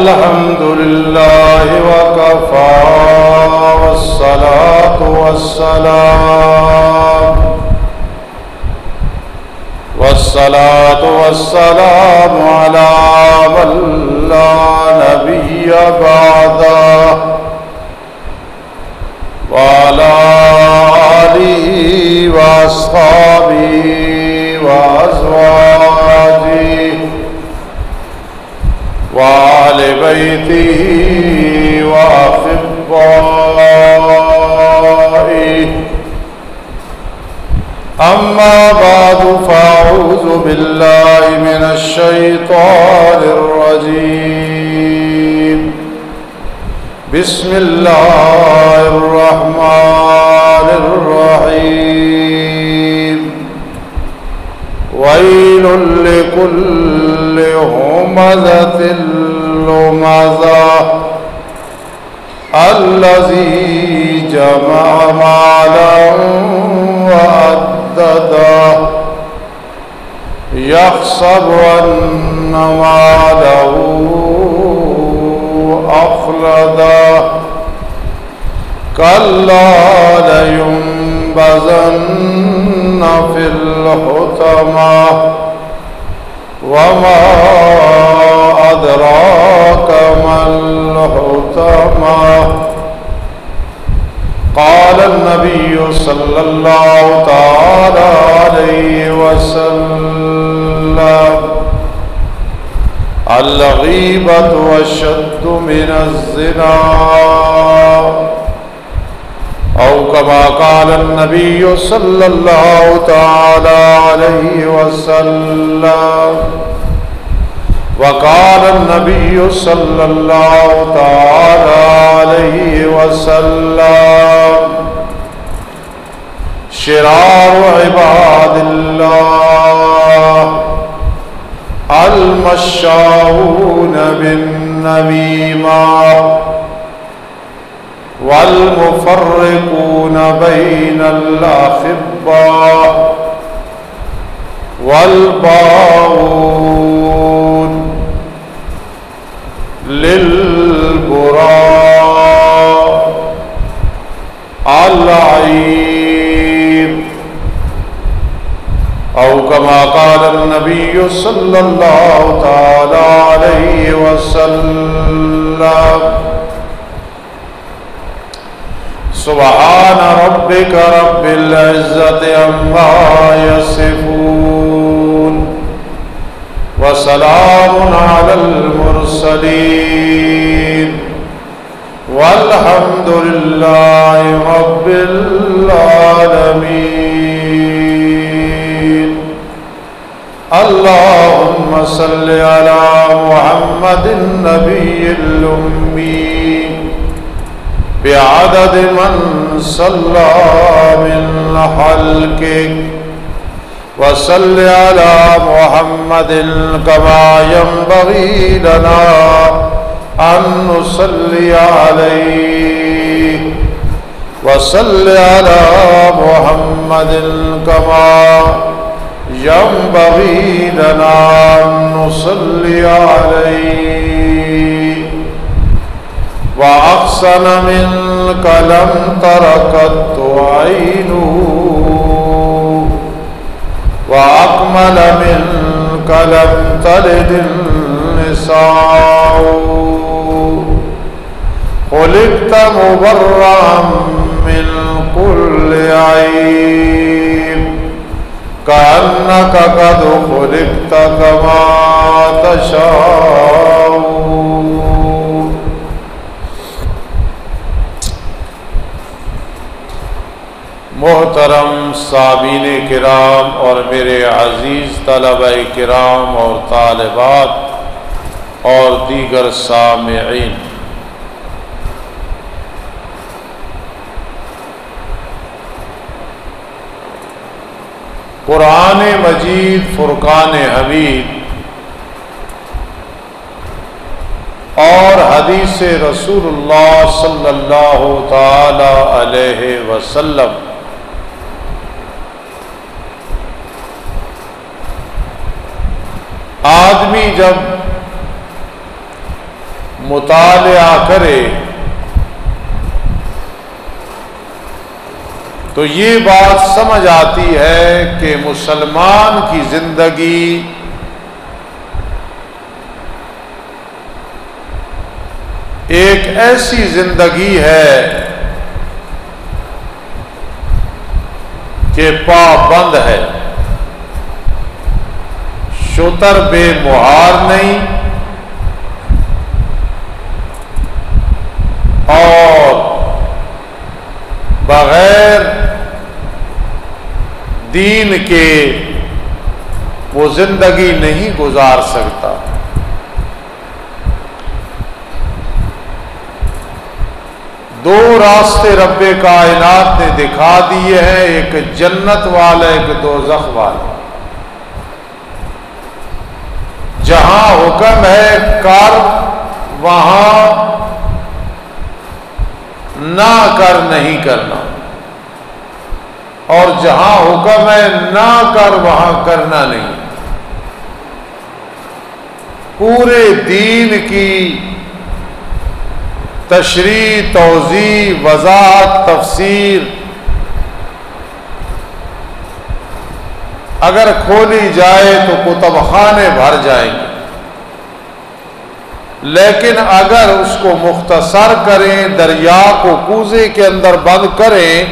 الحمد لله وكفى والصلاة والسلام على من لا نبي بعده وعلى آله وأصحابه وأزواجه وآل بيته وأحبائه أما بعد فأعوذ بالله من الشيطان الرجيم بسم الله الرحمن الرحيم ويل لكل همزة لمزة الذي جمع مالا وعدده يحسب أن ماله أخلده كلا لينبذن في الحطمة وما أدراك ما الحطمة قال النبي صلى الله تعالى عليه وسلم الغيبة أشد من الزنا أو كما قال النبي صلى الله تعالى عليه وسلم وقال النبي صلى الله تعالى عليه وسلم شرار عباد الله المشاؤون بالنميمة والمفرقون بين الأحبة والباغون للبراء العيب أو كما قال النبي صلى الله تعالى عليه وسلم سبحان ربك رب العزة عما يصفون وسلام على المرسلين والحمد لله رب العالمين اللهم صل على محمد النبي الأمي بعدد من صلى من خلقك وصل على محمد كما ينبغي لنا أن نصلي عليه وصل على محمد كما ينبغي لنا أن نصلي عليه وأحسن منك لم تر قط عين وأكمل منك لم تلد النساء خلقت مبرأ من كل عيب كأنك قد خلقت كما تشاء محترم سامعین کرام اور میرے عزیز طلبہ کرام اور طالبات اور دیگر سامعین، قرآن مجید فرقان حمید اور حدیث رسول اللہ صلی اللہ تعالی علیہ وسلم آدمی جب مطالعہ کرے تو یہ بات سمجھ آتی ہے کہ مسلمان کی زندگی ایک ایسی زندگی ہے کہ پابند ہے، شتر بے مہار نہیں اور بغیر دین کے وہ زندگی نہیں گزار سکتا۔ دو راستے رب کائنات نے دکھا دیے ہیں، ایک جنت والا ایک دوزخ والا۔ جہاں حکم ہے کر وہاں نہ کر نہیں کرنا، اور جہاں حکم ہے نہ کر وہاں کرنا نہیں۔ پورے دین کی تشریح، توضیح، وضاحت، تفسیر اگر کھولی جائے تو کتب خانے بھر جائیں گے، لیکن اگر اس کو مختصر کریں، دریا کو کوزے کے اندر بند کریں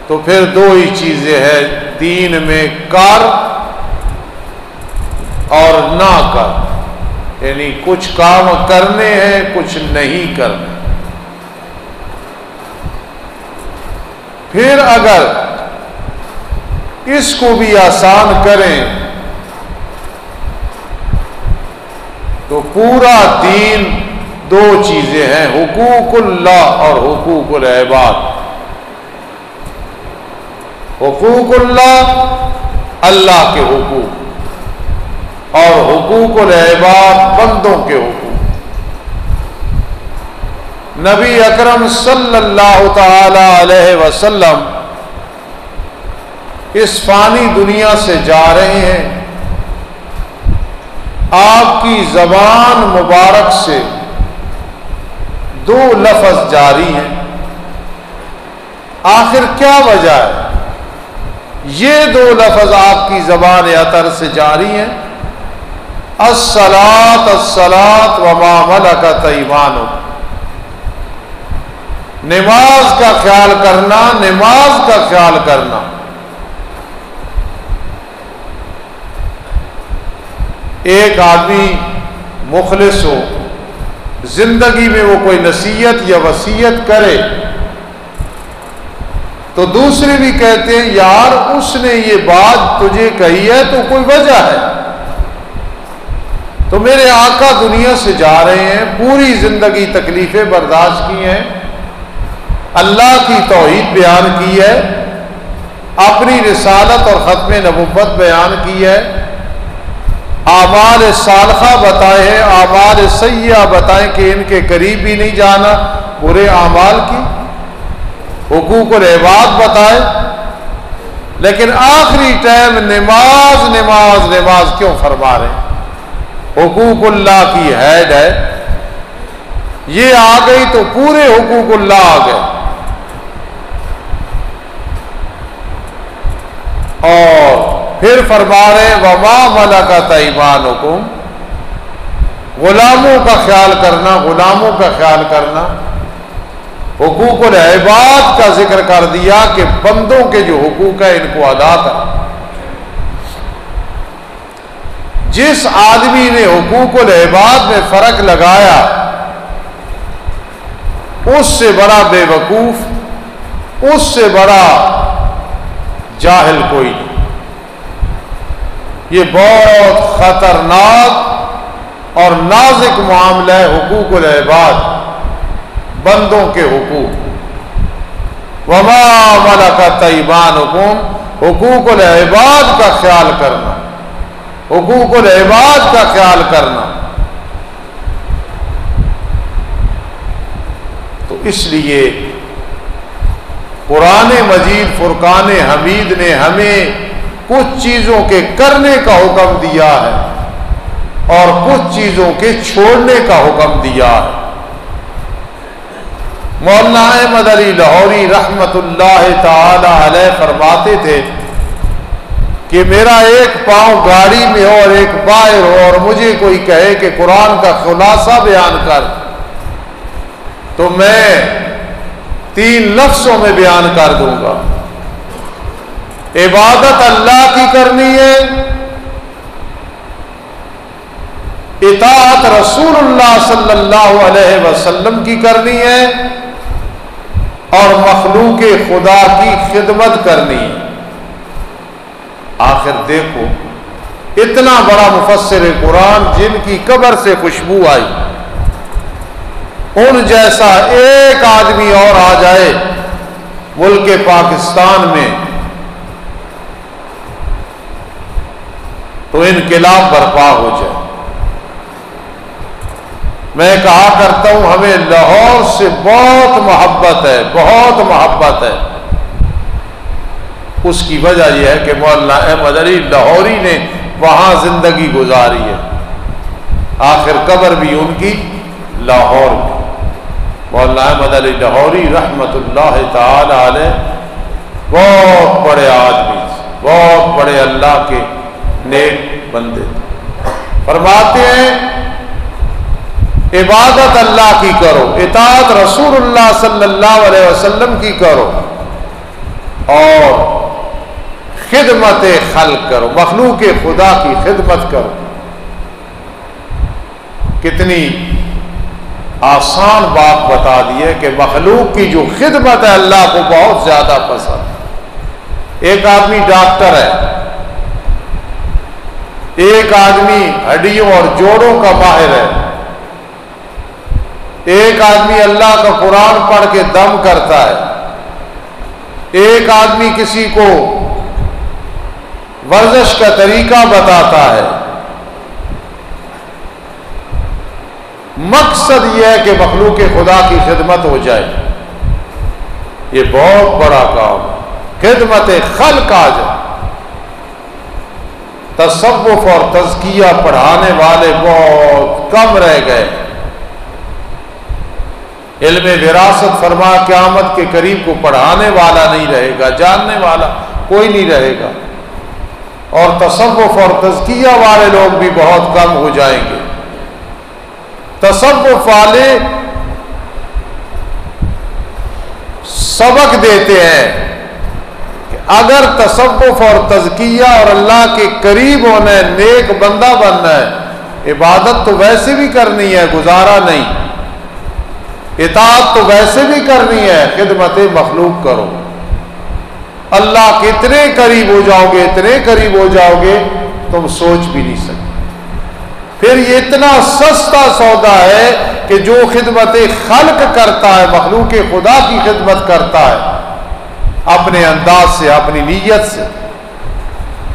تو پھر دو ہی چیزیں ہیں دین میں، کر اور نہ کر، یعنی کچھ کام کرنے ہیں کچھ نہیں کرنے۔ پھر اگر اس کو بھی آسان کریں تو پورا دین دو چیزیں ہیں، حقوق اللہ اور حقوق العباد۔ حقوق اللہ اللہ کے حقوق اور حقوق العباد بندوں کے حقوق۔ نبی اکرم صلی اللہ تعالی علیہ وسلم اس فانی دنیا سے جا رہے ہیں، آپ کی زبان مبارک سے دو لفظ جاری ہیں۔ آخر کیا وجہ ہے یہ دو لفظ آپ کی زبان اطہر سے جاری ہیں؟ الصلاۃ الصلاۃ وما ملکت ایمانکم، نماز کا خیال کرنا، نماز کا خیال کرنا۔ ایک آدمی مخلص ہو، زندگی میں وہ کوئی نصیحت یا وصیت کرے تو دوسرے بھی کہتے ہیں یار اس نے یہ بات تجھے کہی ہے تو کوئی وجہ ہے۔ تو میرے آقا دنیا سے جا رہے ہیں، پوری زندگی تکلیفیں برداشت کی ہیں، اللہ کی توحید بیان کی ہے، اپنی رسالت اور ختم نبوت بیان کی ہے، اعمال صالحہ بتائے ہیں، اعمال سیئہ بتائیں کہ ان کے قریب بھی نہیں جانا، برے اعمال کی، حقوق العباد بتائے، لیکن آخری ٹائم نماز نماز نماز کیوں فرما رہے ہیں؟ حقوق اللہ کی حید ہے، یہ آ گئی تو پورے حقوق اللہ آ گئے۔ اور پھر فرما رہے وما ملکت ایمانکم، غلاموں کا خیال کرنا، غلاموں کا خیال کرنا۔ حقوق العباد کا ذکر کر دیا کہ بندوں کے جو حقوق ہیں ان کو ادا کر۔ جس آدمی نے حقوق العباد میں فرق لگایا اس سے بڑا بے وقوف، اس سے بڑا جاہل کوئی نہیں۔ یہ بہت خطرناک اور نازک معاملہ ہے حقوق العباد، بندوں کے حقوق۔ وما ملکت ایمانکم، حقوق العباد کا خیال کرنا، حقوق العباد کا خیال کرنا۔ تو اس لیے قرآن مجید فرقان حمید نے ہمیں کچھ چیزوں کے کرنے کا حکم دیا ہے اور کچھ چیزوں کے چھوڑنے کا حکم دیا ہے۔ مولانا احمد علی لاہوری رحمت اللہ تعالی علیہ فرماتے تھے کہ میرا ایک پاؤں گاڑی میں ہو اور ایک باہر ہو اور مجھے کوئی کہے کہ قرآن کا خلاصہ بیان کر، تو میں 3 لفظوں میں بیان کر دوں گا۔ عبادت اللہ کی کرنی ہے، اطاعت رسول اللہ صلی اللہ علیہ وسلم کی کرنی ہے، اور مخلوق خدا کی خدمت کرنی ہے۔ آخر دیکھو، اتنا بڑا مفسر قرآن جن کی قبر سے خوشبو آئی، ان جیسا ایک آدمی اور آ جائے ملک پاکستان میں تو انقلاب برپا ہو جائے۔ میں کہا کرتا ہوں ہمیں لاہور سے بہت محبت ہے، بہت محبت ہے۔ اس کی وجہ یہ ہے کہ مولانا احمد علی لاہوری نے وہاں زندگی گزاری ہے، آخر قبر بھی ان کی لاہور میں۔ مولانا احمد علی لاہوری رحمت اللہ تعالی علیہ بہت بڑے آدمی، بہت بڑے اللہ کے نیک بندے۔ فرماتے ہیں عبادت اللہ کی کرو، اطاعت رسول اللہ صلی اللہ علیہ وسلم کی کرو، اور خدمت خلق کرو، مخلوق خدا کی خدمت کرو۔ کتنی آسان بات بتا دی ہے کہ مخلوق کی جو خدمت ہے اللہ کو بہت زیادہ پسند۔ ایک آدمی ڈاکٹر ہے، ایک آدمی ہڈیوں اور جوڑوں کا ماہر ہے، ایک آدمی اللہ کا قرآن پڑھ کے دم کرتا ہے، ایک آدمی کسی کو ورزش کا طریقہ بتاتا ہے۔ مقصد یہ ہے کہ مخلوق خدا کی خدمت ہو جائے۔ یہ بہت بڑا کام ہے، خدمت خلق آ جائے۔ تصوف اور تزکیہ پڑھانے والے بہت کم رہ گئے۔ علم وراثت فرما قیامت کے قریب کو پڑھانے والا نہیں رہے گا، جاننے والا کوئی نہیں رہے گا، اور تصوف اور تزکیہ والے لوگ بھی بہت کم ہو جائیں گے۔ تصوف والے سبق دیتے ہیں کہ اگر تصوف اور تزکیہ اور اللہ کے قریب ہونا ہے، نیک بندہ بننا ہے، عبادت تو ویسے بھی کرنی ہے، گزارا نہیں، اطاعت تو ویسے بھی کرنی ہے، خدمت مخلوق کرو۔ اللہ کے اتنے قریب ہو جاؤ گے، اتنے قریب ہو جاؤ گے تم سوچ بھی نہیں سکتے۔ پھر یہ اتنا سستا سودا ہے کہ جو خدمت خلق کرتا ہے، مخلوق خدا کی خدمت کرتا ہے، اپنے انداز سے، اپنی نیت سے،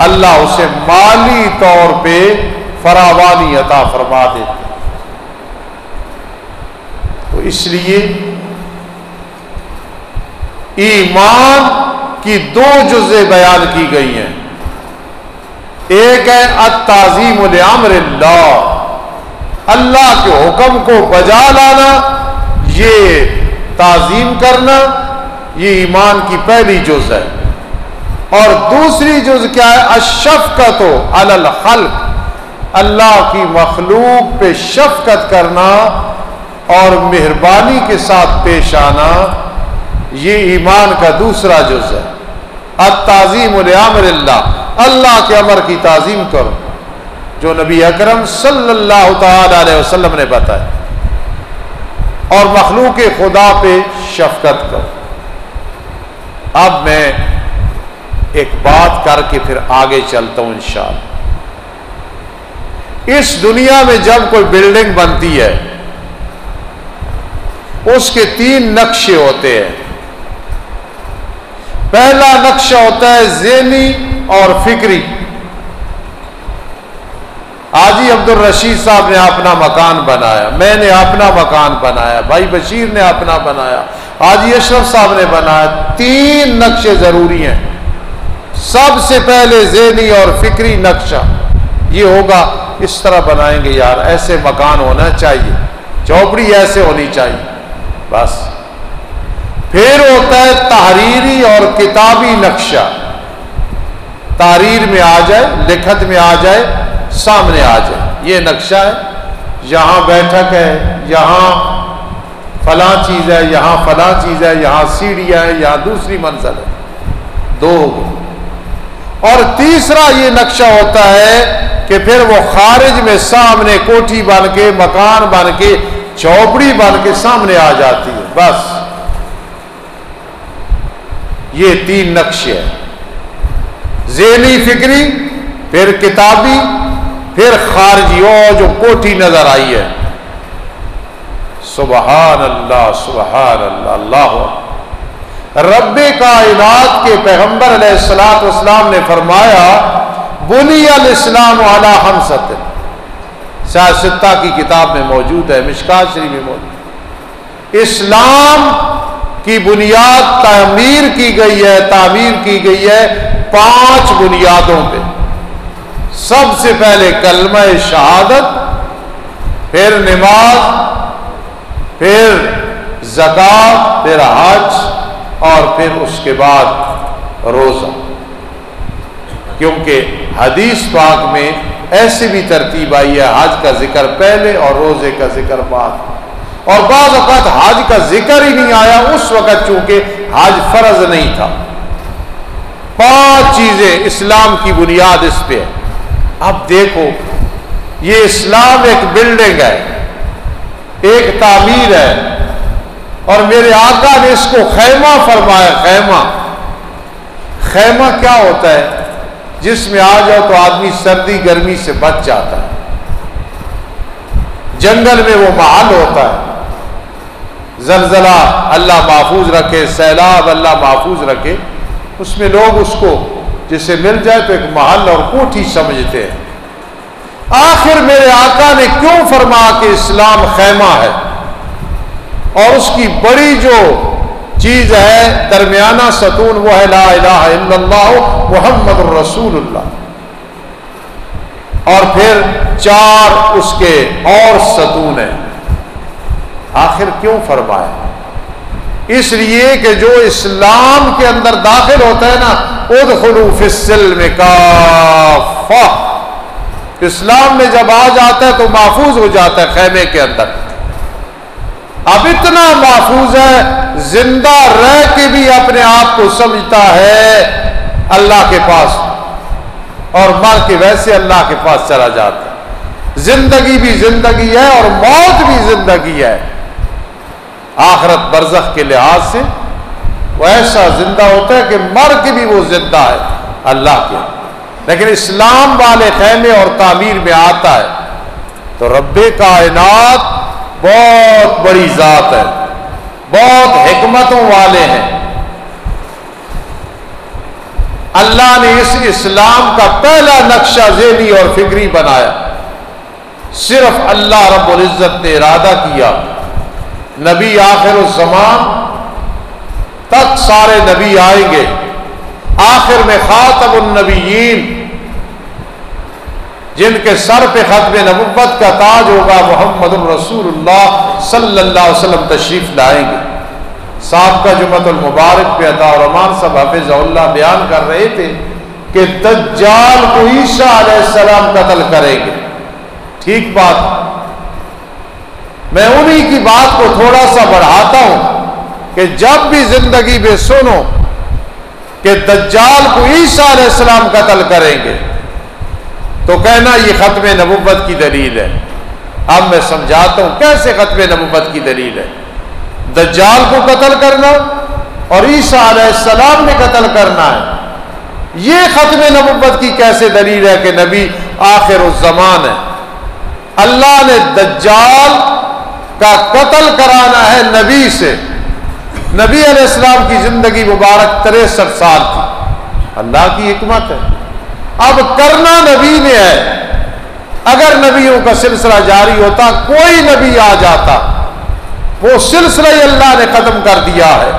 اللہ اسے مالی طور پہ فراوانی عطا فرما دیتا ہے۔ تو اس لیے ایمان کی 2 جزء بیان کی گئی ہیں۔ ایک ہے التعظیم لامر اللہ، اللہ کے حکم کو بجا لانا، یہ تعظیم کرنا، یہ ایمان کی پہلی جز ہے۔ اور دوسری جز کیا ہے؟ الشفقۃ علی الخلق، اللہ کی مخلوق پہ شفقت کرنا اور مہربانی کے ساتھ پیش آنا، یہ ایمان کا دوسرا جز ہے۔ التعظیم لامر اللہ، اللہ کے امر کی تعظیم کرو جو نبی اکرم صلی اللہ تعالی علیہ وسلم نے بتایا، اور مخلوق خدا پہ شفقت کرو۔ اب میں ایک بات کر کے پھر آگے چلتا ہوں انشاءاللہ۔ اس دنیا میں جب کوئی بلڈنگ بنتی ہے اس کے 3 نقشے ہوتے ہیں۔ پہلا نقشہ ہوتا ہے ذہنی اور فکری۔ حاجی عبدالرشید صاحب نے اپنا مکان بنایا، میں نے اپنا مکان بنایا، بھائی بشیر نے اپنا بنایا، حاجی اشرف صاحب نے بنایا۔ 3 نقشے ضروری ہیں۔ سب سے پہلے ذہنی اور فکری نقشہ یہ ہوگا اس طرح بنائیں گے یار، ایسے مکان ہونا چاہیے، چوپڑی ایسے ہونی چاہیے، بس۔ پھر ہوتا ہے تحریری اور کتابی نقشہ، تحریر میں آ جائے، لکھت میں آ جائے، سامنے آ جائے، یہ نقشہ ہے، یہاں بیٹھک ہے، یہاں فلاں چیز ہے، یہاں فلاں چیز ہے، یہاں سیڑھیاں ہے، یہاں دوسری منزل ہے، دو ہو گئے۔ اور تیسرا یہ نقشہ ہوتا ہے کہ پھر وہ خارج میں سامنے کوٹھی بن کے، مکان بن کے، چوپڑی بن کے سامنے آ جاتی ہے، بس۔ یہ تین نقشے ہیں، ذہنی فکری، پھر کتابی، پھر خارجی، اور جو کوٹھی نظر آئی ہے۔ سبحان اللہ، سبحان اللہ، اللہ اکبر۔ رب کائنات کے پیغمبر علیہ الصلوۃ والسلام نے فرمایا بنی الاسلام علی خمسۃ، سیاستہ کی کتاب میں موجود ہے، مشکوٰۃ شریف میں موجود۔ اسلام کی بنیاد تعمیر کی گئی ہے 5 بنیادوں پہ۔ سب سے پہلے کلمہ شہادت، پھر نماز، پھر زکوٰۃ، پھر حج، اور پھر اس کے بعد روزہ، کیونکہ حدیث پاک میں ایسی بھی ترتیب آئی ہے، حج کا ذکر پہلے اور روزے کا ذکر بعد، اور بعض اوقات حج کا ذکر ہی نہیں آیا اس وقت چونکہ حج فرض نہیں تھا۔ 5 چیزیں اسلام کی بنیاد اس پہ ہے۔ اب دیکھو، یہ اسلام ایک بلڈنگ ہے، ایک تعمیر ہے، اور میرے آقا نے اس کو خیمہ فرمایا۔ خیمہ کیا ہوتا ہے؟ جس میں آ جاؤ تو آدمی سردی گرمی سے بچ جاتا ہے۔ جنگل میں وہ محل ہوتا ہے، زلزلہ اللہ محفوظ رکھے، سیلاب اللہ محفوظ رکھے، اس میں لوگ اس کو جسے مل جائے تو ایک محل اور کوٹھی سمجھتے ہیں۔ آخر میرے آقا نے کیوں فرمایا کہ اسلام خیمہ ہے؟ اور اس کی بڑی جو چیز ہے درمیانہ ستون، وہ ہے لا الہ الا اللہ محمد الرسول اللہ، اور پھر 4 اس کے اور ستون ہیں۔ آخر کیوں فرمایا؟ اس لیے کہ جو اسلام کے اندر داخل ہوتا ہے نا، ادخلوا فی السلم کافہ، اسلام میں جب آ جاتا ہے تو محفوظ ہو جاتا ہے خیمے کے اندر۔ اب اتنا محفوظ ہے، زندہ رہ کے بھی اپنے آپ کو سمجھتا ہے اللہ کے پاس، اور مر کے ویسے اللہ کے پاس چلا جاتا ہے۔ زندگی بھی زندگی ہے اور موت بھی زندگی ہے۔ آخرت برزخ کے لحاظ سے وہ ایسا زندہ ہوتا ہے کہ مر کے بھی وہ زندہ ہے اللہ کے۔ لیکن اسلام والے خیمے اور تعمیر میں آتا ہے تو رب کائنات بہت بڑی ذات ہے، بہت حکمتوں والے ہیں۔ اللہ نے اس اسلام کا پہلا نقشہ ذہنی اور فکری بنایا۔ صرف اللہ رب العزت نے ارادہ کیا نبی آخر الزمان تک سارے نبی آئیں گے، آخر میں خاتم النبیین جن کے سر پہ ختم نبوت کا تاج ہوگا محمد الرسول اللہ صلی اللہ علیہ وسلم تشریف لائیں گے۔ صاحب کا جمعۃ المبارک پہ عطا الرحمان صاحب حفظہ اللہ بیان کر رہے تھے کہ دجال کو عیسیٰ علیہ السلام قتل کریں گے۔ ٹھیک بات، میں انہی کی بات کو تھوڑا سا بڑھاتا ہوں کہ جب بھی زندگی میں سنو کہ دجال کو عیسیٰ علیہ السلام قتل کریں گے تو کہنا یہ ختم نبوت کی دلیل ہے۔ اب میں سمجھاتا ہوں کیسے ختم نبوت کی دلیل ہے۔ دجال کو قتل کرنا اور عیسیٰ علیہ السلام نے قتل کرنا ہے، یہ ختم نبوت کی کیسے دلیل ہے کہ نبی آخر الزمان ہے؟ اللہ نے دجال کا قتل کرانا ہے نبی سے۔ نبی علیہ السلام کی زندگی مبارک 63 سال تھی، اللہ کی حکمت ہے۔ اب کرنا نبی نے ہے۔ اگر نبیوں کا سلسلہ جاری ہوتا، کوئی نبی آ جاتا، وہ سلسلہ ہی اللہ نے ختم کر دیا ہے۔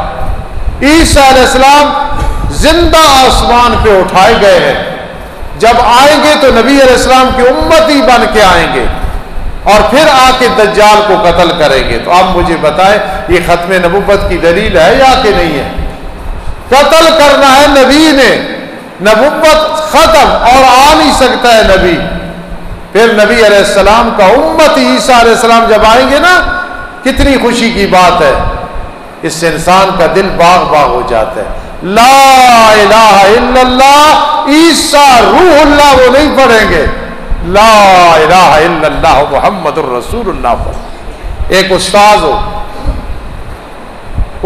عیسیٰ علیہ السلام زندہ آسمان پہ اٹھائے گئے ہیں، جب آئیں گے تو نبی علیہ السلام کی امتی بن کے آئیں گے اور پھر آ کے دجال کو قتل کریں گے. تو آپ مجھے بتائیں یہ ختم نبوت کی دلیل ہے یا کہ نہیں ہے؟ قتل کرنا ہے نبی نے، نبوت ختم اور آ نہیں سکتا ہے نبی. پھر نبی علیہ السلام کا امتی عیسیٰ علیہ السلام جب آئیں گے نا، کتنی خوشی کی بات ہے. اس سے انسان کا دل باغ باغ ہو جاتا ہے. لا الہ الا اللہ عیسیٰ روح اللہ وہ نہیں پڑھیں گے، لا الہ الا اللہ محمد الرسول اللہ پڑھیں. ایک استاذ ہو،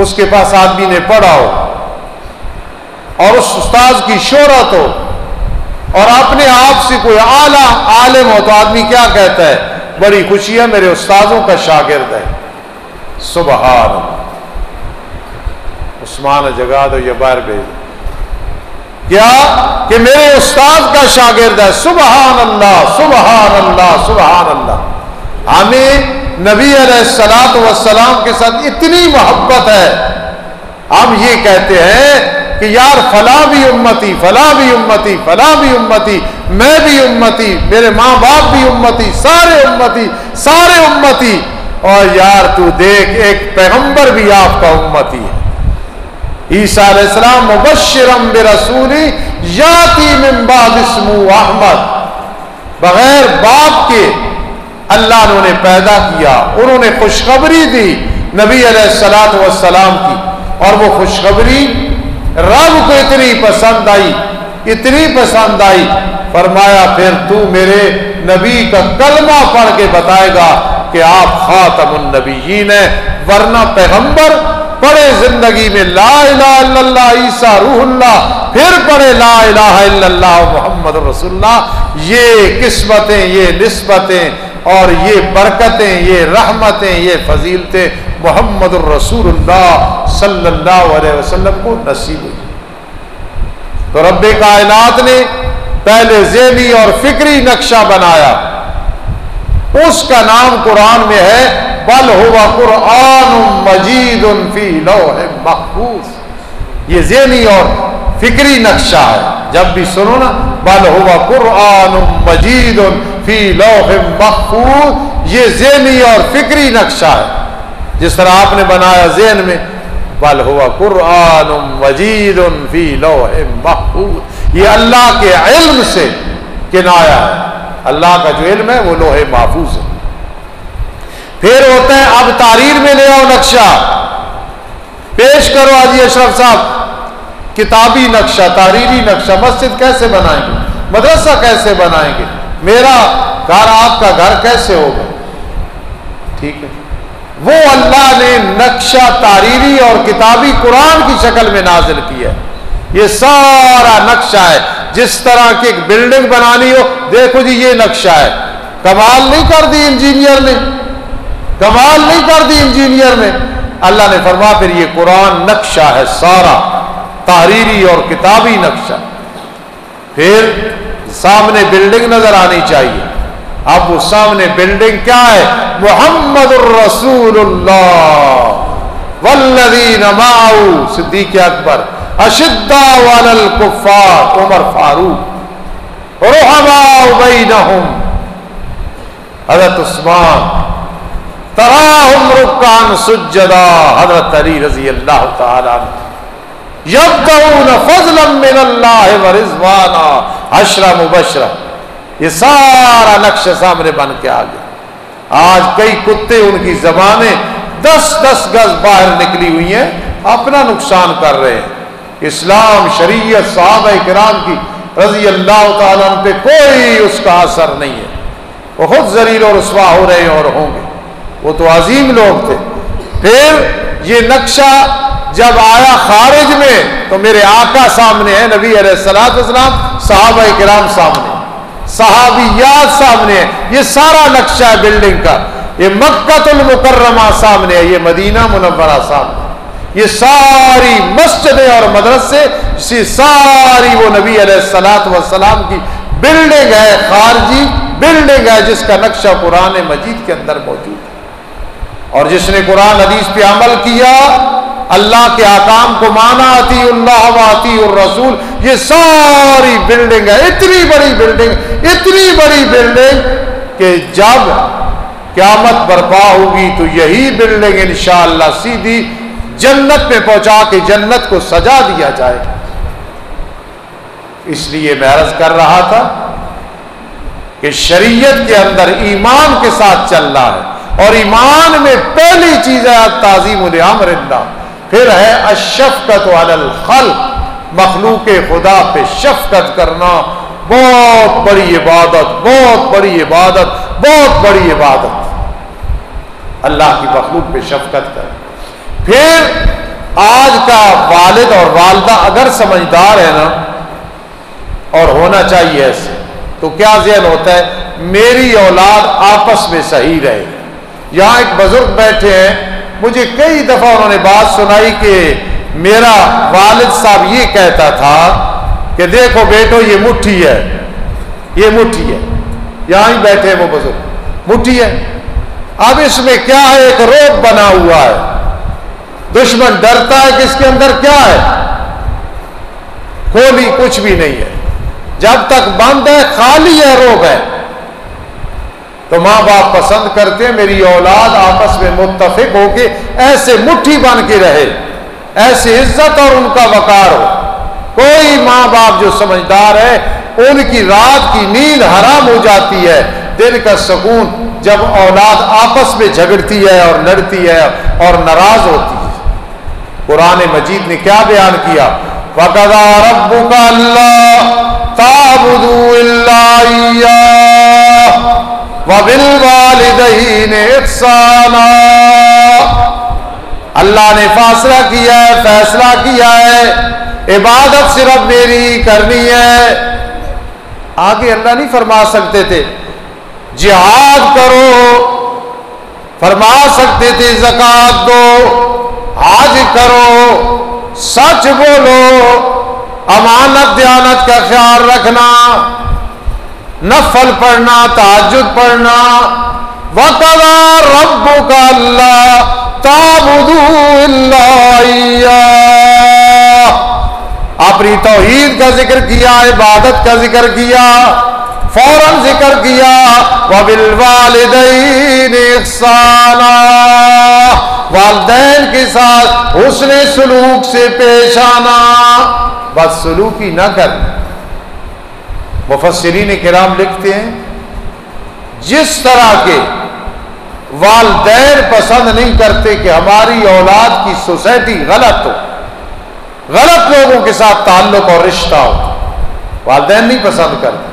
اس کے پاس آدمی نے پڑھا ہو اور اس استاذ کی شہرت ہو اور اپنے آپ سے کوئی اعلیٰ عالم ہو تو آدمی کیا کہتا ہے؟ بڑی خوشی ہے میرے استاذوں کا شاگرد ہے. سبحان اللہ. عثمان جگا دو یہ باہر بھیج کیا کہ میرے استاد کا شاگرد ہے. سبحان اللہ سبحان اللہ سبحان اللہ. ہمیں نبی علیہ الصلوۃ والسلام کے ساتھ اتنی محبت ہے، ہم یہ کہتے ہیں کہ یار فلاں بھی امتی، فلاں بھی امتی، فلاں بھی امتی، میں بھی امتی، میرے ماں باپ بھی امتی، سارے امتی، سارے امتی. اور یار تو دیکھ ایک پیغمبر بھی آپ کا امتی ہے. عیسیٰ علیہ السلام مبشرم برسول یاتی من بعد اسمہ احمد. بغیر باپ کے اللہ نے انہیں پیدا کیا، انہوں نے خوشخبری دی نبی علیہ الصلوۃ والسلام کی، اور وہ خوشخبری رب کو اتنی پسند آئی، اتنی پسند آئی، فرمایا پھر تو میرے نبی کا کلمہ پڑھ کے بتائے گا کہ آپ خاتم النبیین ہیں، ورنہ پیغمبر پڑھے زندگی میں لا الہ الا اللہ عیسیٰ روح اللہ، پھر پڑھے لا الہ الا اللہ محمد رسول اللہ. یہ قسمتیں، یہ نسبتیں اور یہ برکتیں، یہ رحمتیں، یہ فضیلتیں محمد الرسول اللہ صلی اللہ علیہ وسلم کو نصیب ہوئی. تو رب کائنات نے پہلے ذہنی اور فکری نقشہ بنایا، اس کا نام قرآن میں ہے بل ہوا قرآن مجید فی لوح محفوظ. یہ ذہنی اور فکری نقشہ ہے. جب بھی سنو نا بل ہوا قرآن مجید فی لوح محفوظ، یہ ذہنی اور فکری نقشہ ہے. جس طرح آپ نے بنایا ذہن میں بل ہوا قرآن مجید فی لوح محفوظ، یہ اللہ کے علم سے کنایا ہے. اللہ کا جو علم ہے وہ لوح محفوظ ہے. پھر ہوتا ہے اب تحریر میں لے آؤ نقشہ پیش کرو. حاجی اشرف صاحب کتابی نقشہ، تحریری نقشہ، مسجد کیسے بنائیں گے، مدرسہ کیسے بنائیں گے، میرا گھر آپ کا گھر کیسے ہوگا. ٹھیک ہے، وہ اللہ نے نقشہ تحریری اور کتابی قرآن کی شکل میں نازل کیا ہے. یہ سارا نقشہ ہے. جس طرح کی ایک بلڈنگ بنانی ہو، دیکھو جی یہ نقشہ ہے. کمال نہیں کر دی انجینئر نے، کمال نہیں کر دی انجینئر نے. اللہ نے فرمایا پھر یہ قرآن نقشہ ہے سارا، تحریری اور کتابی نقشہ. پھر سامنے بلڈنگ نظر آنی چاہیے. اب وہ سامنے بلڈنگ کیا ہے؟ محمد الرسول اللہ والذین معه صدیق اکبر، اشداء علی الکفار عمر فاروق، رحماء بینہم حضرت عثمان، تراہم رکعا سجدا حضرت علی رضی اللہ تعالی عنہ، یبتغون فضلا من اللہ ورضوانا، عشرہ مبشرہ. یہ سارا نقشہ سامنے بن کے آ گیا. آج کئی کتے ان کی زبانیں 10-10 گز باہر نکلی ہوئی ہیں، اپنا نقصان کر رہے ہیں. اسلام، شریعت، صحابہ کرام کی رضی اللہ تعالیٰ عنہ پہ کوئی اس کا اثر نہیں ہے. وہ خود ذلیل اور رسوا ہو رہے ہیں اور ہوں گے. وہ تو عظیم لوگ تھے. پھر یہ نقشہ جب آیا خارج میں تو میرے آقا سامنے ہے نبی علیہ الصلوۃ والسلام، صحابہ کرام سامنے، صحابیات سامنے ہے. یہ سارا نقشہ ہے بلڈنگ کا. یہ مکہ المکرمہ سامنے ہے، یہ مدینہ منورہ سامنے، یہ ساری مسجدیں اور مدرسے، یہ ساری وہ نبی علیہ الصلوۃ والسلام کی بلڈنگ ہے، خارجی بلڈنگ ہے جس کا نقشہ قرآن مجید کے اندر موجود ہے. اور جس نے قرآن حدیث پہ عمل کیا اللہ کے احکام کو مانا، اطیع اللہ و اطیع الرسول، یہ ساری بلڈنگ ہے، اتنی بڑی بلڈنگ کہ جب قیامت برپا ہوگی تو یہی بلڈنگ انشاءاللہ سیدھی جنت میں پہنچا کے جنت کو سجا دیا جائے گا۔ اس لیے میں عرض کر رہا تھا کہ شریعت کے اندر ایمان کے ساتھ چلنا ہے، اور ایمان میں پہلی چیز ہے تعظیم لامر اللہ، پھر ہے الشفقۃ علی الخلق، مخلوق خدا پہ شفقت کرنا، بہت بڑی عبادت، اللہ کی مخلوق پہ شفقت کر۔ پھر آج کا والد اور والدہ اگر سمجھدار ہے نا، اور ہونا چاہیے ایسے، تو کیا ذہن ہوتا ہے، میری اولاد آپس میں صحیح رہے۔ یہاں ایک بزرگ بیٹھے ہیں، مجھے کئی دفعہ انہوں نے بات سنائی کہ میرا والد صاحب یہ کہتا تھا کہ دیکھو بیٹو یہ مٹھی ہے، یہاں ہی بیٹھے ہیں وہ بزرگ، مٹھی ہے، اب اس میں کیا ہے، ایک روپ بنا ہوا ہے، دشمن ڈرتا ہے کہ اس کے اندر کیا ہے، کھولی کچھ بھی نہیں ہے، جب تک بند ہے خالی ہے، روپ ہے۔ تو ماں باپ پسند کرتے ہیں میری اولاد آپس میں متفق ہو کے ایسے مٹھی بن کے رہے، ایسے عزت اور ان کا وقار ہو۔ کوئی ماں باپ جو سمجھدار ہے ان کی رات کی نیند حرام ہو جاتی ہے، دن کا سکون جب اولاد آپس میں جھگڑتی ہے اور لڑتی ہے اور ناراض ہوتی ہے۔ قرآن مجید نے کیا بیان کیا، وَقَضَىٰ رَبُّكَ أَلَّا تَعْبُدُوا إِلَّا إِيَّاهُ وَبِالْوَالِدَيْنِ إِحْسَانًا، اللہ نے فیصلہ کیا ہے عبادت صرف میری کرنی ہے۔ آگے اللہ نہیں فرما سکتے تھے جہاد کرو، فرما سکتے تھے زکوٰۃ دو، حج کرو، سچ بولو، امانت دیانت کا خیال رکھنا، نفل پڑھنا، تہجد پڑھنا، وَقَضَىٰ رَبُّكَ أَلَّا تَعْبُدُوا إِلَّا إِيَّاهُ، اپنی توحید کا ذکر کیا، عبادت کا ذکر کیا، فوراً ذکر کیا وَبِالْوَالِدَيْنِ إِحْسَانًا، والدین کے ساتھ حسن سلوک سے پیش آنا، بس سلوکی نہ کرنا۔ مفسرین کرام لکھتے ہیں جس طرح کے والدین پسند نہیں کرتے کہ ہماری اولاد کی سوسائٹی غلط ہو، غلط لوگوں کے ساتھ تعلق اور رشتہ ہو، والدین نہیں پسند کرتے۔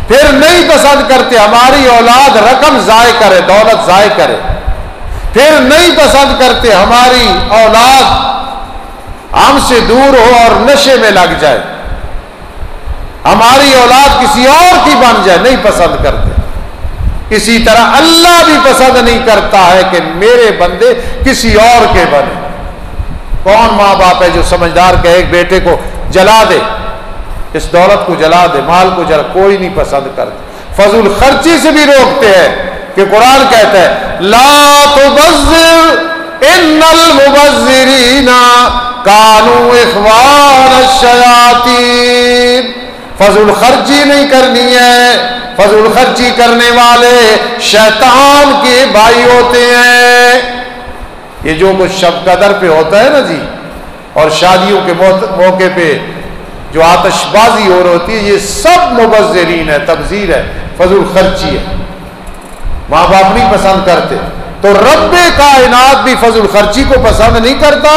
پھر نہیں پسند کرتے ہماری اولاد رقم ضائع کرے، دولت ضائع کرے۔ پھر نہیں پسند کرتے ہماری اولاد ہم سے دور ہو اور نشے میں لگ جائے، ہماری اولاد کسی اور کی بن جائے، نہیں پسند کرتے۔ اسی طرح اللہ بھی پسند نہیں کرتا ہے کہ میرے بندے کسی اور کے بنے۔ کون ماں باپ ہے جو سمجھدار کہ ایک بیٹے کو جلا دے، اس دولت کو جلا دے، مال کو جلا، کوئی نہیں پسند کرتا۔ فضول خرچی سے بھی روکتے ہیں کہ قرآن کہتا ہے لا تبذر ان المبذرین کانوا اخوان الشیاطین، فضول خرچی نہیں کرنی ہے، فضول خرچی کرنے والے شیطان کے بھائی ہوتے ہیں۔ یہ جو کچھ شب قدر پہ ہوتا ہے نا جی، اور شادیوں کے موقع پہ جو آتش بازی ہو رہی ہوتی ہے، یہ سب مبذرین ہے، تبذیر ہے، فضول خرچی ہے، ماں باپ نہیں پسند کرتے۔ تو رب کائنات بھی فضول خرچی کو پسند نہیں کرتا،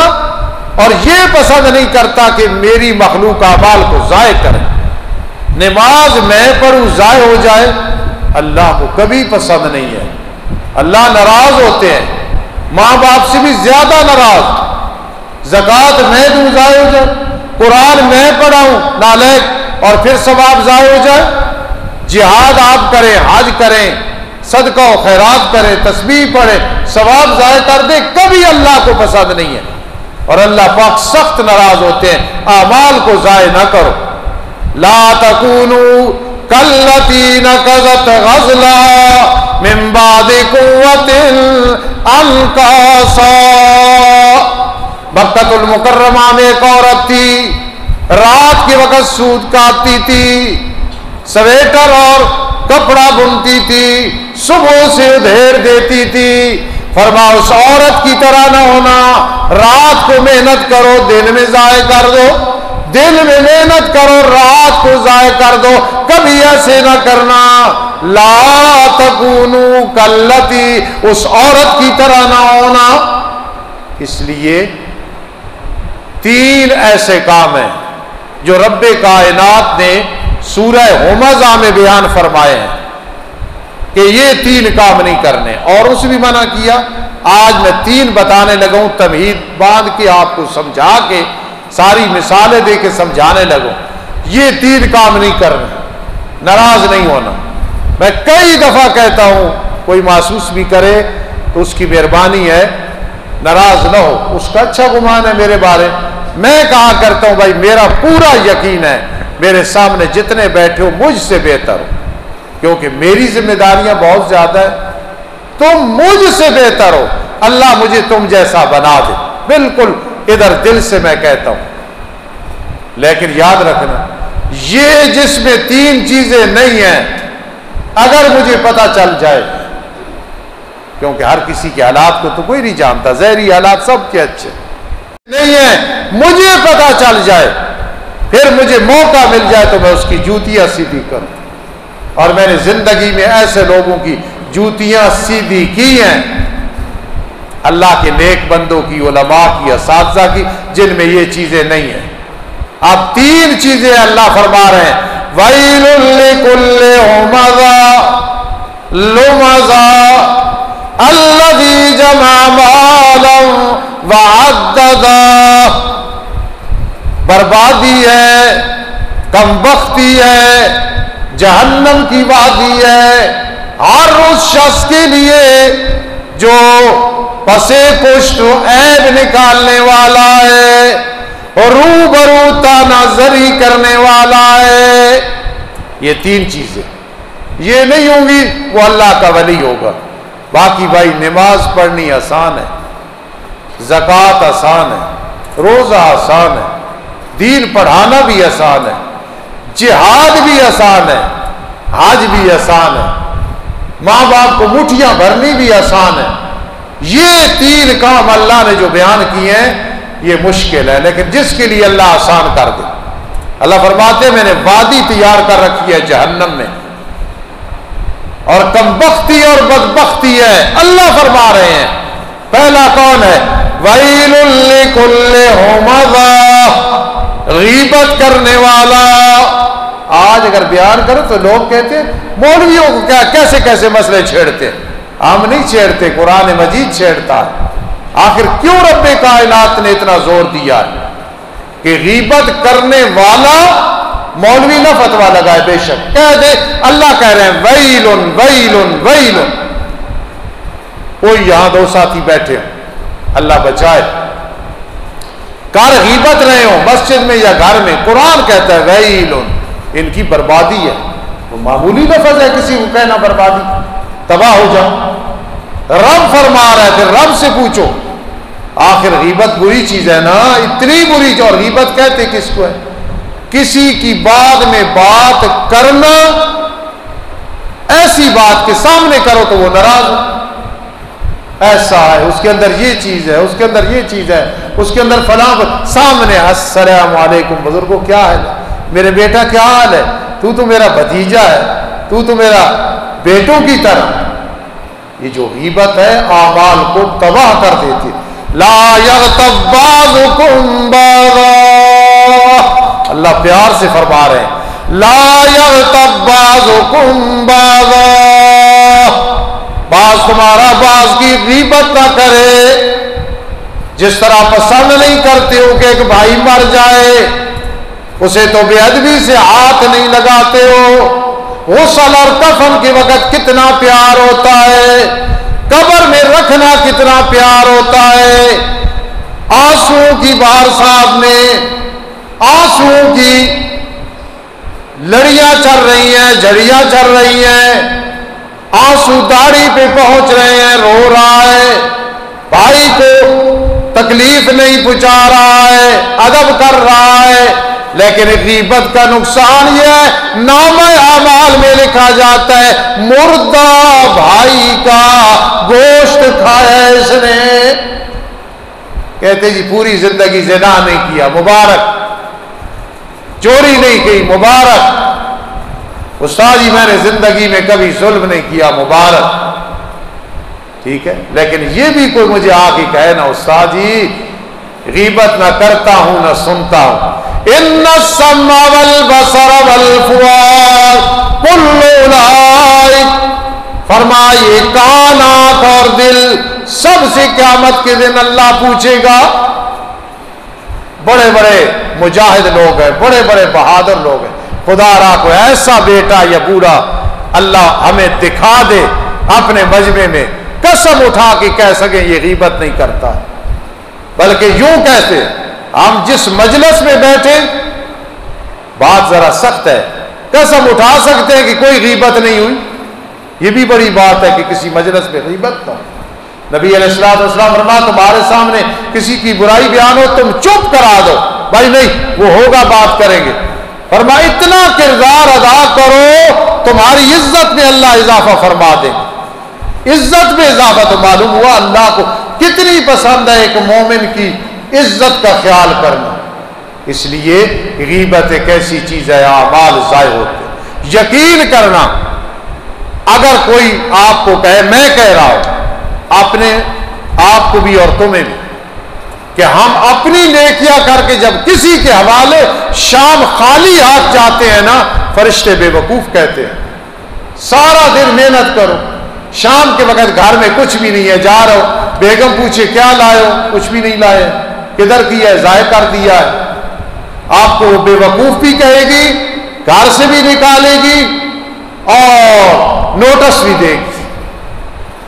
اور یہ پسند نہیں کرتا کہ میری مخلوق اعمال کو ضائع کرے۔ نماز میں پڑھوں ضائع ہو جائے، اللہ کو کبھی پسند نہیں ہے، اللہ ناراض ہوتے ہیں، ماں باپ سے بھی زیادہ ناراض۔ زکوٰۃ میں دوں ضائع ہو جائے، قرآن میں پڑھاؤں نالائق اور پھر ثواب ضائع ہو جائے۔ جہاد آپ کریں، حج کریں، صدقہ و خیرات کریں، تسبیح پڑھیں، ثواب ضائع کر دیں، کبھی اللہ کو پسند نہیں ہے، اور اللہ پاک سخت ناراض ہوتے ہیں۔ اعمال کو ضائع نہ کرو۔ لا تکونوا کاللتی نقضت غزلها من بعد قوة انکاسا، مکۃ المکرمہ میں ایک عورت تھی، رات کے وقت سود کاٹتی تھی، سویٹر اور کپڑا بنتی تھی، صبح سے ادھیر دیتی تھی۔ فرمایا اس عورت کی طرح نہ ہونا، رات کو محنت کرو دن میں ضائع کر دو، دن میں محنت کرو رات کو ضائع کر دو، کبھی ایسے نہ کرنا۔ لا تکونوا کاللتی، اس عورت کی طرح نہ ہونا۔ اس لیے 3 ایسے کام ہیں جو رب کائنات نے سورہ ہمزہ میں بیان فرمائے ہیں کہ یہ 3 کام نہیں کرنے، اور اس بھی منع کیا۔ آج میں 3 بتانے لگا ہوں، تمہید باندھ کے آپ کو سمجھا کے ساری مثالیں دے کے سمجھانے لگوں، یہ 3 کام نہیں کرنے، ناراض نہیں ہونا۔ میں کئی دفعہ کہتا ہوں، کوئی محسوس بھی کرے تو اس کی مہربانی ہے، ناراض نہ ہو، اس کا اچھا گمان ہے میرے بارے۔ میں کہا کرتا ہوں بھائی میرا پورا یقین ہے میرے سامنے جتنے بیٹھے ہو مجھ سے بہتر ہو، کیونکہ میری ذمہ داریاں بہت زیادہ ہیں، تم مجھ سے بہتر ہو، اللہ مجھے تم جیسا بنا دے، بالکل ادھر دل سے میں کہتا ہوں۔ لیکن یاد رکھنا یہ جس میں 3 چیزیں نہیں ہیں، اگر مجھے پتہ چل جائے، کیونکہ ہر کسی کے حالات کو تو کوئی نہیں جانتا، ظاہری حالات سب کے اچھے نہیں ہیں، مجھے پتہ چل جائے، پھر مجھے موقع مل جائے تو میں اس کی جوتیاں سیدھی کروں۔ اور میں نے زندگی میں ایسے لوگوں کی جوتیاں سیدھی کی ہیں، اللہ کے نیک بندوں کی، علماء کی، اساتذہ کی، جن میں یہ چیزیں نہیں ہیں۔ اب 3 چیزیں اللہ فرما رہے ہیں، وَيْلٌ لِّكُلِّ هُمَزَةٍ لُمَزَةٍ الَّذِي جَمَعَ مَالًا وَعَدَّدَهُ۔ بربادی ہے، کمبختی ہے، جہنم کی وادی ہے ہر اس شخص کے لیے جو پسے پشت عیب نکالنے والا ہے اور روبرو تاناظری کرنے والا ہے۔ یہ 3 چیزیں یہ نہیں ہوں گی وہ اللہ کا ولی ہوگا۔ باقی بھائی نماز پڑھنی آسان ہے، زکوٰۃ آسان ہے، روزہ آسان ہے، دین پڑھانا بھی آسان ہے، جہاد بھی آسان ہے، حج بھی آسان ہے، ماں باپ کو مٹھیاں بھرنی بھی آسان ہے۔ یہ 3 کام اللہ نے جو بیان کیے ہیں یہ مشکل ہے، لیکن جس کے لیے اللہ آسان کر دے، اللہ فرماتے ہیں میں نے وادی تیار کر رکھی ہے جہنم میں، اور کمبختی اور بدبختی ہے۔ اللہ فرما رہے ہیں پہلا کون ہے؟ وَيْلٌ لِّكُلِّ هُمَزَةٍ، غیبت کرنے والا۔ آج اگر بیان کرو تو لوگ کہتے ہیں مولویوں کو کیا کیسے کیسے مسئلے چھیڑتے، ہم نہیں چھیڑتے، قرآن مجید چھیڑتا ہے۔ آخر کیوں رب کائنات نے اتنا زور دیا ہے کہ غیبت کرنے والا مولوی نہ فتویٰ لگائے، بے شک کہہ دے، اللہ کہہ رہے ہیں ویلن ویلن ویلن۔ کوئی یہاں 2 ساتھی بیٹھے ہوں، اللہ بچائے، کر غیبت رہے ہوں مسجد میں یا گھر میں، قرآن کہتا ہے ویلن، ان کی بربادی ہے۔ وہ معمولی لفظ ہے کسی کو کہنا بربادی، تباہ ہو جاؤ۔ رب فرما رہا ہے، پھر رب سے پوچھو، آخر غیبت بری چیز ہے نا، اتنی بری جو، اور غیبت کہتے کس کو ہے؟ کسی کی بعد میں بات کرنا، ایسی بات کے سامنے کرو تو وہ ناراض ہو، ایسا ہے اس کے اندر یہ چیز ہے، اس کے اندر یہ چیز ہے، اس کے اندر فلاں، سامنے السلام علیکم بزرگوں کیا حال ہے، میرے بیٹا کیا حال ہے، تو میرا بھتیجا ہے، تو میرا بیٹوں کی طرح۔ یہ جو غیبت ہے اعمال کو تباہ کر دیتی۔ لا یغتب بعضکم بعضا، اللہ پیار سے فرما رہے ہیں لا یغتب بعضکم بعضا، بعض تمہارا بعض کی غیبت نہ کرے۔ جس طرح پسند نہیں کرتے ہو کہ ایک بھائی مر جائے، اسے تو بے ادبی سے ہاتھ نہیں لگاتے ہو، غسل اور کفن کے وقت کتنا پیار ہوتا ہے، قبر میں رکھنا کتنا پیار ہوتا ہے، آنسوؤں کی بارسات میں آنسوؤں کی لڑیاں چل رہی ہیں، جھڑیاں چل رہی ہیں، آنسو داڑھی پہ پہنچ رہے ہیں، رو رہا ہے، بھائی کو تکلیف نہیں پہنچا رہا ہے، ادب کر رہا ہے، لیکن غیبت کا نقصان یہ ہے نامہ اعمال میں لکھا جاتا ہے مردہ بھائی کا گوشت کھایا اس نے۔ کہتے جی پوری زندگی زنا نہیں کیا، مبارک، چوری نہیں کی، مبارک، استاد جی میں نے زندگی میں کبھی ظلم نہیں کیا، مبارک، ٹھیک ہے، لیکن یہ بھی کوئی مجھے آ کے کہے نا استاد جی غیبت نہ کرتا ہوں نہ سنتا ہوں، ان السمع والبصر والفؤاد کل اولئک، فرمائے کان، آنکھ اور دل سب سے قیامت کے دن اللہ پوچھے گا۔ بڑے بڑے مجاہد لوگ ہیں، بڑے بڑے بہادر لوگ ہیں، خدا را کو ایسا بیٹا یا بوڑھا اللہ ہمیں دکھا دے اپنے مجمع میں، قسم اٹھا کے کہہ سکیں یہ غیبت نہیں کرتا، بلکہ یوں کہتے ہم جس مجلس میں بیٹھے، بات ذرا سخت ہے، قسم اٹھا سکتے ہیں کہ کوئی غیبت نہیں ہوئی، یہ بھی بڑی بات ہے کہ کسی مجلس میں غیبت نہ ہو۔ نبی علیہ السلام فرمایا تمہارے سامنے کسی کی برائی بیان ہو تم چپ کرا دو، بھائی نہیں وہ ہوگا بات کریں گے، فرمایا اتنا کردار ادا کرو تمہاری عزت میں اللہ اضافہ فرما دے، عزت میں اضافہ۔ تو معلوم ہوا اللہ کو کتنی پسند ہے ایک مومن کی عزت کا خیال کرنا، اس لیے غیبت ایک ایسی چیز ہے اعمال ضائع ہوتے۔ یقین کرنا اگر کوئی آپ کو کہے، میں کہہ رہا ہوں اپنے آپ کو بھی اور تمہیں بھی، کہ ہم اپنی نیکیاں کر کے جب کسی کے حوالے شام خالی ہاتھ جاتے ہیں نا، فرشتے بے وقوف کہتے ہیں سارا دن محنت کرو، شام کے وقت گھر میں کچھ بھی نہیں ہے، جا رہا ہو، بیگم پوچھے کیا لائے ہو، کچھ بھی نہیں لائے، کدھر کیا ہے، ضائع کر دیا ہے، آپ کو وہ بے وقوف بھی کہے گی، گھر سے بھی نکالے گی اور نوٹس بھی دے گی۔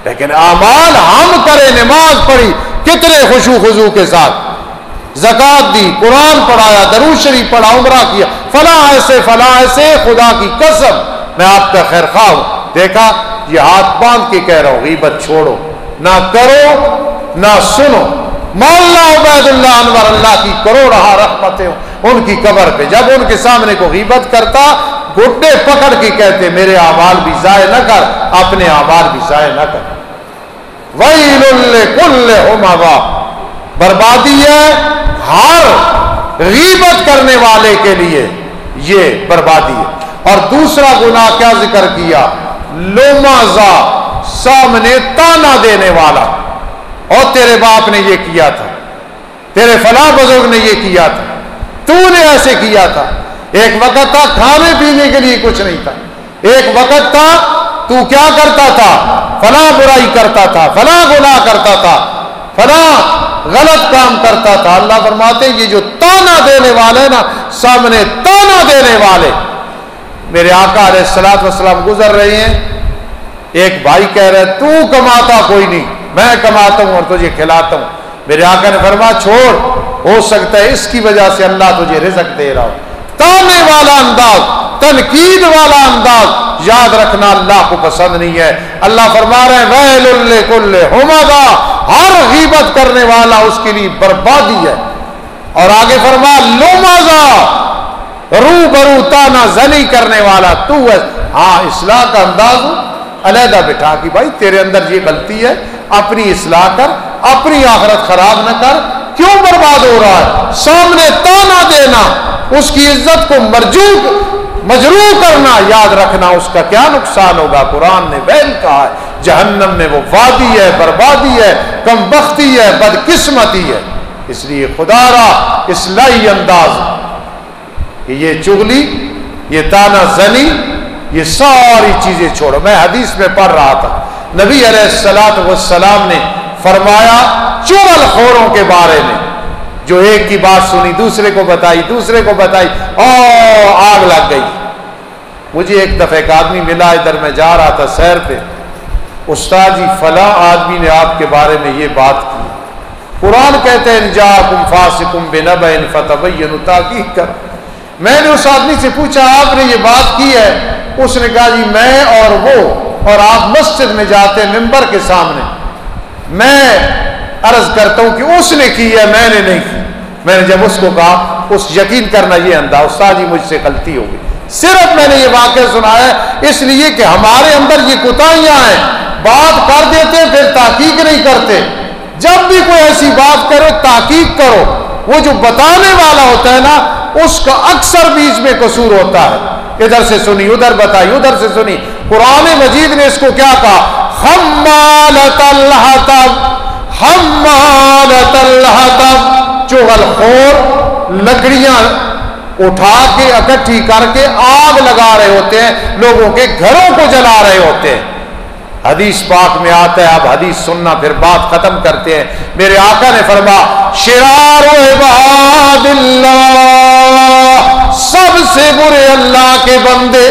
لیکن اعمال ہم کرے، نماز پڑھی کتنے خشوع خضوع کے ساتھ، زکات دی، قرآن پڑھایا، درود شریف پڑھا، عمرہ کیا، فلاں ایسے، خدا کی قسم میں آپ کا خیر خواہ ہوں، دیکھا یہ ہاتھ باندھ کے کہہ رہا ہوں غیبت چھوڑو، نہ کرو نہ سنو۔ مولانا عبید اللہ انور اللہ کی کروڑ رحمتیں ان کی قبر پہ، جب ان کے سامنے کو غیبت کرتا گھٹنے پکڑ کے کہتے میرے اعمال بھی ضائع نہ کر، اپنے اعمال بھی ضائع نہ کر۔ ویل لکل ہمزہ، بربادی ہے ہر غیبت کرنے والے کے لیے، یہ بربادی ہے۔ اور دوسرا گناہ کیا ذکر کیا؟ لمزہ، سامنے تانا دینے والا، اور تیرے باپ نے یہ کیا تھا، تیرے فلاں بزرگ نے یہ کیا تھا، تو نے ایسے کیا تھا۔ ایک وقت تھا کھانے پینے کے لیے کچھ نہیں تھا، ایک وقت تھا تو کیا کرتا تھا، فلاں برائی کرتا تھا، فلاں گناہ کرتا تھا، فلاں غلط کام کرتا تھا۔ اللہ فرماتے ہیں یہ جو تانا دینے والے نا، سامنے تانا دینے والے، میرے آقا علیہ الصلوۃ والسلام گزر رہے ہیں، ایک بھائی کہہ رہے تو کماتا کوئی نہیں، میں کماتا ہوں اور تجھے کھلاتا ہوں۔ میرے آقا نے فرمایا چھوڑ، ہو سکتا ہے اس کی وجہ سے اللہ تجھے رزق دے رہا ہو۔ تانے والا انداز، تنقید والا انداز یاد رکھنا اللہ کو پسند نہیں ہے۔ اللہ فرما رہے ہیں ویل لکل ہمزہ، ہر غیبت کرنے والا اس کے لیے بربادی ہے۔ اور آگے فرما لمزہ، روبرو تانا زنی کرنے والا تو ہے۔ ہاں اصلاح کا انداز علیحدہ بٹھا کہ بھائی تیرے اندر یہ غلطی ہے، اپنی اصلاح کر، اپنی آخرت خراب نہ کر، کیوں برباد ہو رہا ہے؟ سامنے تانا دینا، اس کی عزت کو مجروح کرنا، یاد رکھنا اس کا کیا نقصان ہوگا۔ قرآن نے ویل کہا ہے، جہنم میں وہ وادی ہے، بربادی ہے، کم بختی ہے، بدقسمتی ہے۔ اس لیے خدا را اصلاحی انداز کہ یہ چغلی، یہ تانا زنی، یہ ساری چیزیں چھوڑو۔ میں حدیث میں پڑھ رہا تھا، نبی علیہ السلام نے فرمایا چغل خوروں کے بارے میں، جو ایک کی بات سنی دوسرے کو بتائی، دوسرے کو بتائی، آگ لگ گئی۔ مجھے ایک دفعہ ایک آدمی ملا، ادھر میں جا رہا تھا سیر پہ، استاد جی فلاں آدمی نے آپ کے بارے میں یہ بات کی، قرآن کہتے ہیں جاءکم فاسق بنبأ فتبینوا، تحقیق کر۔ میں نے اس آدمی سے پوچھا آپ نے یہ بات کی ہے؟ اس نے کہا جی میں اور وہ، اور آپ مسجد میں جاتے ہیں ممبر کے سامنے، میں عرض کرتا ہوں کہ اس نے کی ہے، میں نے نہیں کی۔ میں نے جب اس کو کہا اس یقین کرنا یہ انداز، استاد جی مجھ سے غلطی ہو گئی، صرف میں نے یہ واقعہ سنایا اس لیے کہ ہمارے اندر یہ کوتاہیاں ہیں، بات کر دیتے پھر تحقیق نہیں کرتے۔ جب بھی کوئی ایسی بات کرو تحقیق کرو، وہ جو بتانے والا ہوتا ہے نا اس کا اکثر بیچ میں قصور ہوتا ہے، ادھر سے سنی ادھر بتائی ادھر سے سنی۔ قرآن مجید نے اس کو کیا کہا؟ حمالۃ الحطب، حمالۃ الحطب، چغل خور، لکڑیاں اٹھا کے اکٹھی کر کے آگ لگا رہے ہوتے ہیں، لوگوں کے گھروں کو جلا رہے ہوتے ہیں۔ حدیث پاک میں آتا ہے، اب حدیث سننا پھر بات ختم کرتے ہیں۔ میرے آقا نے فرمایا شرار عباد اللہ، سب سے برے اللہ کے بندے۔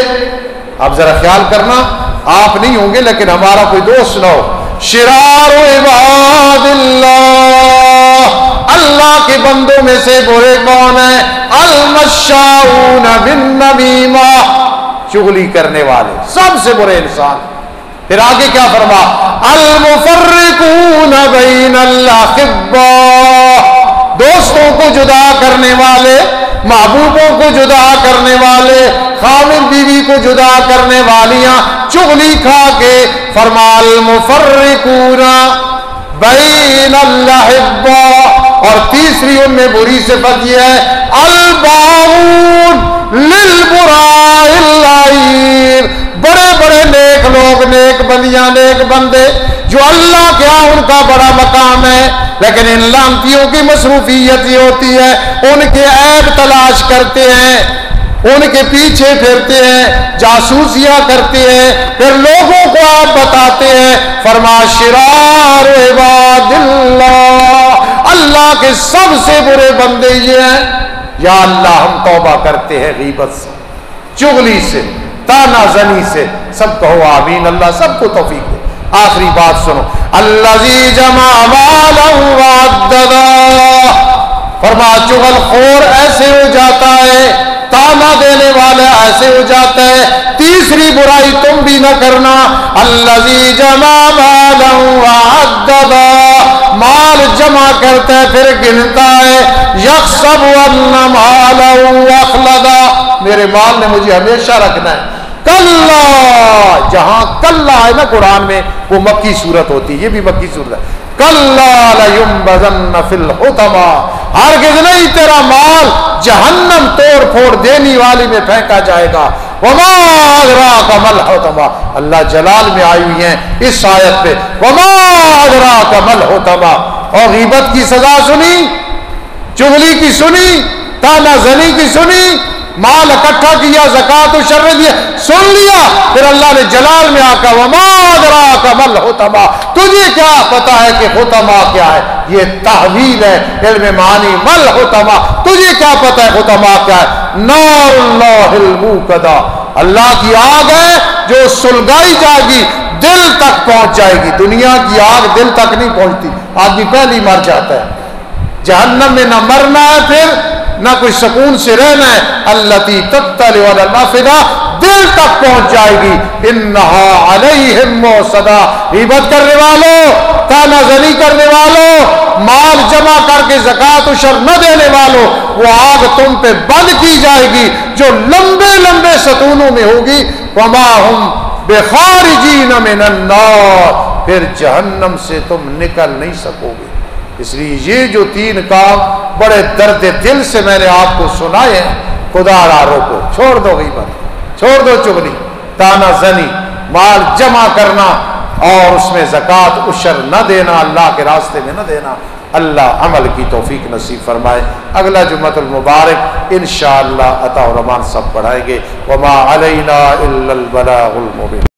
اب ذرا خیال کرنا، آپ نہیں ہوں گے لیکن ہمارا کوئی دوست نہ ہو، شرار عباد اللہ، اللہ کے بندوں میں سے برے کون ہیں؟ المشاؤون بالنمیمہ، چغلی کرنے والے، سب سے برے انسان۔ پھر آگے کیا فرما؟ المفرقون بین الاحباء، دوستوں کو جدا کرنے والے، محبوبوں کو جدا کرنے والے، خاوند بیوی کو جدا کرنے والیاں چغلی کھا کے۔ فرما المفرقون بین الاحباء، اور تیسری ان میں بری صفت یہ ہے الباغون للبراء اللعین، بڑے بڑے نیک لوگ، نیک بندیاں، نیک بندے جو اللہ کے ہاں ان کا بڑا مقام ہے، لیکن ان لعنتیوں کی مصروفیت یہ ہوتی ہے ان کے عیب تلاش کرتے ہیں، ان کے پیچھے پھرتے ہیں، جاسوسیاں کرتے ہیں، پھر لوگوں کو آپ بتاتے ہیں۔ فرما شرار عباد اللہ، اللہ کے سب سے برے بندے یہ ہیں۔ یا اللہ ہم توبہ کرتے ہیں غیبت سے، چغلی سے، تانا زنی سے، سب کہو آمین، اللہ سب کو توفیق دے۔ آخری بات سنو، الذی جمع مالا وعددا، فرما چغل خور ایسے ہو جاتا ہے، تانا دینے والا ایسے ہو جاتا ہے۔ تیسری برائی تم بھی نہ کرنا، الذی جمع مالا وعددا، مال جمع کرتا ہے پھر گنتا ہے، یحسب ان مالہ اخلدا، میرے مال نے مجھے ہمیشہ رکھنا ہے۔ کلا، جہاں کلا ہے نا قرآن میں وہ مکی صورت ہوتی ہے، یہ بھی مکی صورت ہے۔ کلا لینبذن فی الحطمہ، ہرگز نہیں تیرا مال جہنم توڑ پھوڑ دینی والی میں پھینکا جائے گا۔ وما ادراک ما الحطمہ، اللہ جلال میں آئی ہوئی ہیں اس آیت پہ، وما ادراک ما الحطمہ۔ اور غیبت کی سزا سنی، چغلی کی سنی، تانا زنی کی سنی، مال اکٹھا کیا، زکات و شر دیا، سن لیا، پھر اللہ نے جلال میں آ کر وما ادراک ما الحطمہ، تجھے کیا پتا ہے کہ حطمہ کیا ہے؟ یہ تحویل ہے علم معانی، ما الحطمہ، تجھے کیا پتا ہے حطمہ کیا ہے؟ نار اللہ الموقدہ، اللہ کی آگ ہے جو سلگائی جائے گی، دل تک پہنچ جائے گی۔ دنیا کی آگ دل تک نہیں پہنچتی، آدمی پہلے مر جاتا ہے۔ جہنم میں نہ مرنا ہے پھر نہ کوئی سکون سے رہنا ہے، التی تطلع علی الافئدہ، دل تک پہنچ جائے گی۔ انہا علیہم موصدہ، غیبت کرنے والوں، تانا زنی کرنے والوں، مال جمع کر کے زکات و شر نہ دینے والوں، وہ آگ تم پہ بند کی جائے گی جو لمبے لمبے ستونوں میں ہوگی۔ وما ہم بخارجین من النار، پھر جہنم سے تم نکل نہیں سکو گے۔ اس لیے یہ جو تین کام بڑے درد دل سے میں نے آپ کو سنائے ہیں، خدا را روکو، چھوڑ دو غیبت، چھوڑ دو چغلی، تانا زنی، مال جمع کرنا اور اس میں زکات عشر نہ دینا، اللہ کے راستے میں نہ دینا۔ اللہ عمل کی توفیق نصیب فرمائے۔ اگلا جمعۃ المبارک انشاءاللہ عطا و رمان سب پڑھائیں گے۔ وما علینا الا البلاغ المبین۔